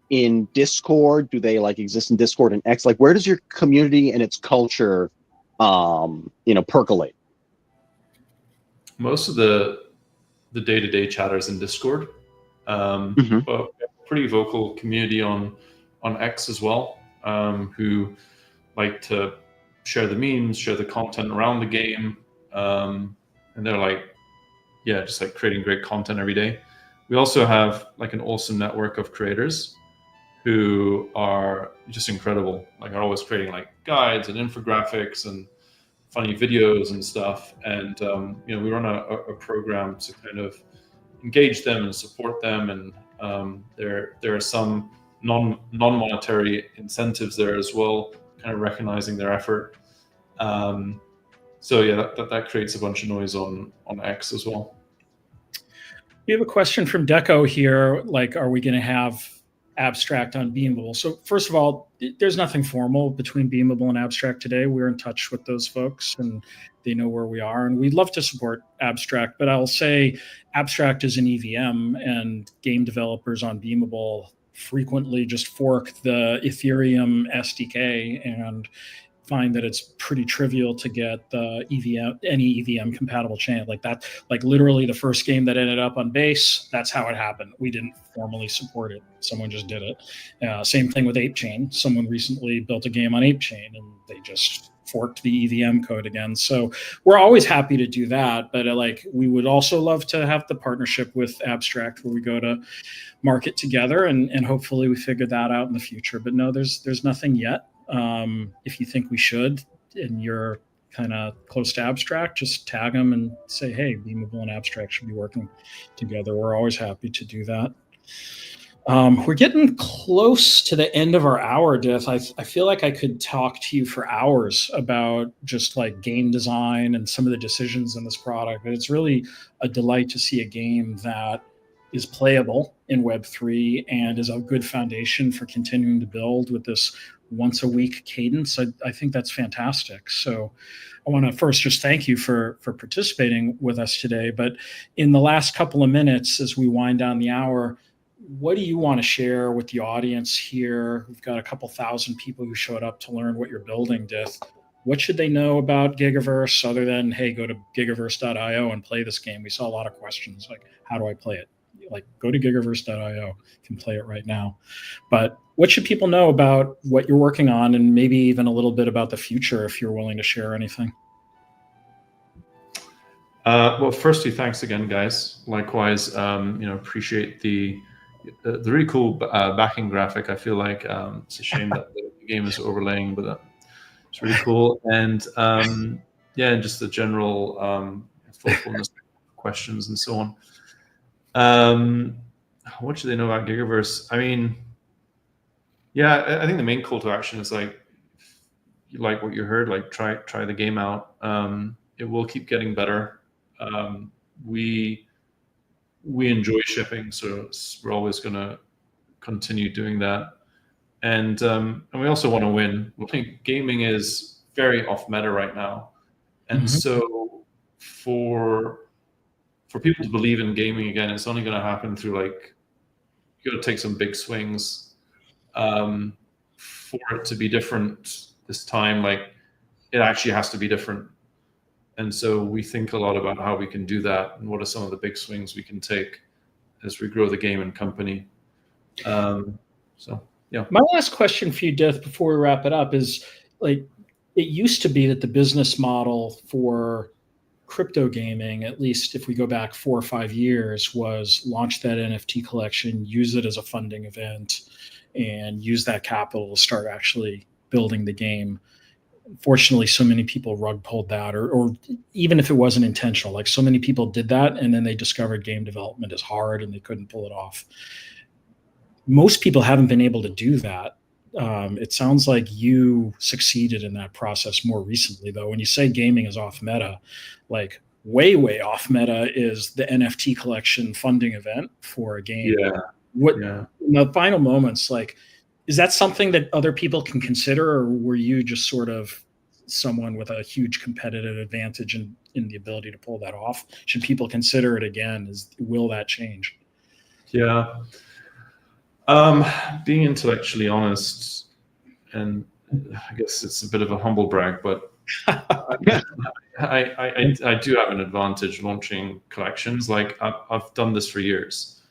in Discord? Do they like exist in Discord and X? Like, where does your community and its culture, percolate? Most of the day-to-day chatters in Discord, Mm-hmm. but we have a pretty vocal community on X as well, who like to share the memes, share the content around the game, and they're like, yeah, just like creating great content every day. We also have like an awesome network of creators who are just incredible. Like are always creating like guides and infographics and funny videos and stuff. And you know, we run a program to kind of engage them and support them. And there are some non-monetary incentives there as well, kind of recognizing their effort. So yeah, that creates a bunch of noise on X as well. We have a question from Deco here. Like, are we going to have Abstract on Beamable? So first of all, there's nothing formal between Beamable and Abstract today. We're in touch with those folks and they know where we are, and we'd love to support Abstract, but I'll say Abstract is an EVM, and game developers on Beamable frequently just fork the Ethereum SDK and find that it's pretty trivial to get the any EVM compatible chain like that. Like literally the first game that ended up on base, that's how it happened. We didn't formally support it. Someone just did it. Same thing with ApeChain. Someone recently built a game on ApeChain and they just forked the EVM code again. So we're always happy to do that, but like we would also love to have the partnership with Abstract where we go to market together, and hopefully we figure that out in the future. But no, there's nothing yet. If you think we should and you're kind of close to Abstract, just tag them and say, hey, Beamable and Abstract should be working together. We're always happy to do that. We're getting close to the end of our hour, Dith. I feel like I could talk to you for hours about just like game design and some of the decisions in this product. But it's really a delight to see a game that is playable in Web3 and is a good foundation for continuing to build with this once a week cadence. I think that's fantastic. So I want to first just thank you for participating with us today. But in the last couple of minutes, as we wind down the hour, what do you want to share with the audience here? We've got a couple thousand people who showed up to learn what you're building, Dith. What should they know about Gigaverse other than, hey, go to gigaverse.io and play this game? We saw a lot of questions like, how do I play it? Like, go to gigaverse.io, you can play it right now. But what should people know about what you're working on, and maybe even a little bit about the future if you're willing to share anything? Well, firstly, thanks again, guys. Likewise, appreciate the really cool backing graphic. I feel like it's a shame that the game is overlaying, but it's really cool. And yeah, just the general thoughtfulness, questions, and so on. What should they know about Gigaverse? I mean, yeah, I think the main call to action is like, you like what you heard, like try the game out. It will keep getting better. We enjoy shipping, so we're always going to continue doing that. And we also want to win. I think gaming is very off meta right now, and so for people to believe in gaming again, it's only going to happen through like, you got to take some big swings for it to be different this time. Like, it actually has to be different. And so we think a lot about how we can do that and what are some of the big swings we can take as we grow the game and company. So, yeah. My last question for you, Dith, before we wrap it up is, like, it used to be that the business model for crypto gaming, at least if we go back 4 or 5 years, was launch that NFT collection, use it as a funding event, and use that capital to start actually building the game. Unfortunately, so many people rug pulled that, or even if it wasn't intentional, like so many people did that and then they discovered game development is hard and they couldn't pull it off. Most people haven't been able to do that. It sounds like you succeeded in that process more recently, though. When you say gaming is off meta, like way off meta is the NFT collection funding event for a game. In the final moments, like, is that something that other people can consider, or were you just sort of someone with a huge competitive advantage in the ability to pull that off? Should people consider it again? Will that change? Yeah. Being intellectually honest, and I guess it's a bit of a humble brag, but I do have an advantage launching collections. Like, I've done this for years.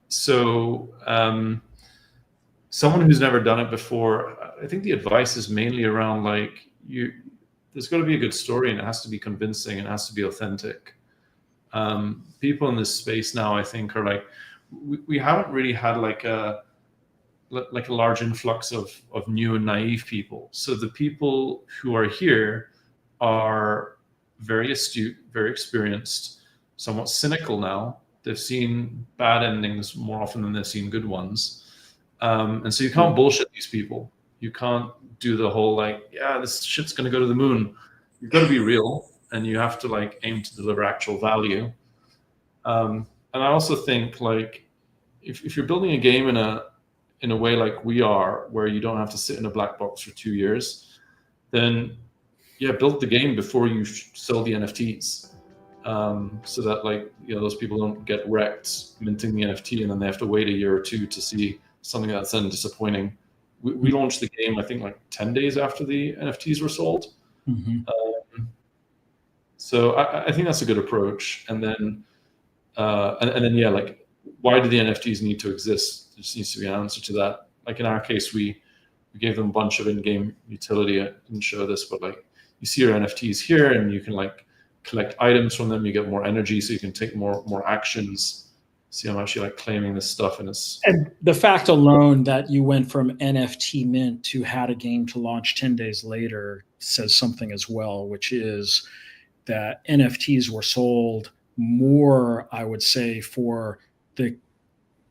So someone who's never done it before, I think the advice is mainly around like, you there's got to be a good story, and it has to be convincing, and it has to be authentic. People in this space now, I think, are like, we haven't really had like a large influx of new and naive people. So the people who are here are very astute, very experienced, somewhat cynical now. They've seen bad endings more often than they've seen good ones. And so you can't bullshit these people. You can't do the whole like, yeah, this shit's going to go to the moon. You've got to be real, and you have to like aim to deliver actual value. And I also think like if you're building a game in a way like we are, where you don't have to sit in a black box for 2 years, then yeah, build the game before you sell the NFTs, so that like, you know, those people don't get wrecked minting the NFT and then they have to wait a year or two to see something that's then disappointing. We launched the game, I think, like 10 days after the NFTs were sold. So I think that's a good approach. And then and then yeah, like, why do the NFTs need to exist? There just needs to be an answer to that. Like in our case, we gave them a bunch of in-game utility. I didn't show this, but like, you see your NFTs here, and you can like collect items from them. You get more energy, so you can take more actions. See, I'm actually like claiming this stuff, and the fact alone that you went from NFT mint to had a game to launch 10 days later says something as well, which is that NFTs were sold more, I would say, to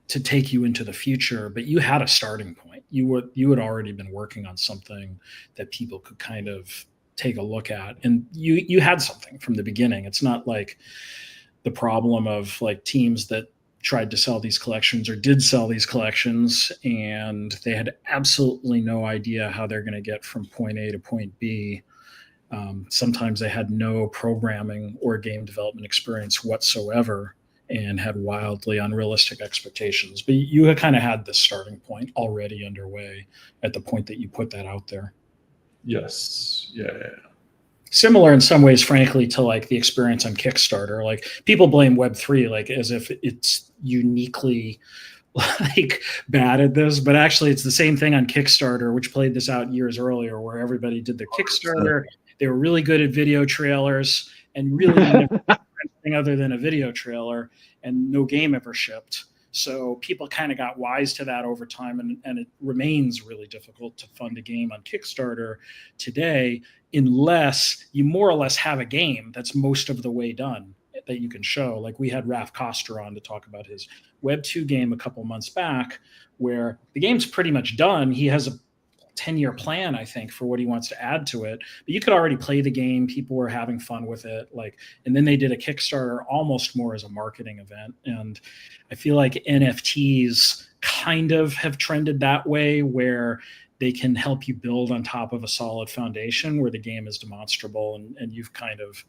take you into the future, but you had a starting point. You had already been working on something that people could kind of take a look at, and you had something from the beginning. It's not like the problem of like teams that tried to sell these collections or did sell these collections, and they had absolutely no idea how they're going to get from point A to point B. Sometimes they had no programming or game development experience whatsoever and had wildly unrealistic expectations. But you had kind of had this starting point already underway at the point that you put that out there. Yes. Yeah. Similar in some ways, frankly, to like the experience on Kickstarter. Like, people blame Web3 like as if it's uniquely like bad at this, but actually it's the same thing on Kickstarter, which played this out years earlier, where everybody did their Kickstarter. They were really good at video trailers and really anything other than a video trailer, and no game ever shipped. So people kind of got wise to that over time, and it remains really difficult to fund a game on Kickstarter today unless you more or less have a game that's most of the way done that you can show. Like, we had Raf Koster on to talk about his Web 2 game a couple months back, where the game's pretty much done. He has a 10-year plan, I think, for what he wants to add to it. But you could already play the game. People were having fun with it. Like, and then they did a Kickstarter almost more as a marketing event. And I feel like NFTs kind of have trended that way, where they can help you build on top of a solid foundation where the game is demonstrable. And you've kind of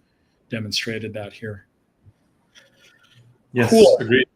demonstrated that here. Yes, cool. Agreed.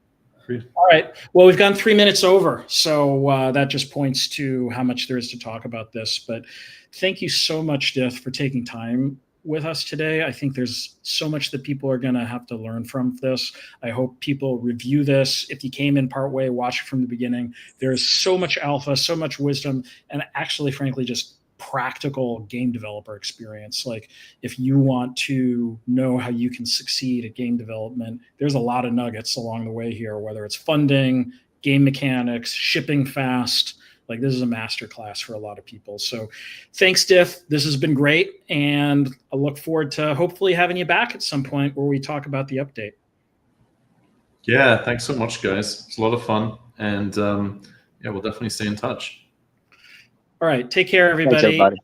All right. Well, we've gone 3 minutes over, so that just points to how much there is to talk about this. But thank you so much, Dith, for taking time with us today. I think there's so much that people are going to have to learn from this. I hope people review this. If you came in partway, watch it from the beginning. There is so much alpha, so much wisdom, and actually, frankly, just practical game developer experience. Like, if you want to know how you can succeed at game development, there's a lot of nuggets along the way here, whether it's funding, game mechanics, shipping fast. Like, this is a masterclass for a lot of people. So thanks, Dith. This has been great. And I look forward to hopefully having you back at some point where we talk about the update. Yeah, thanks so much, guys. It's a lot of fun. And yeah, we'll definitely stay in touch. All right. Take care, everybody. Thanks, everybody.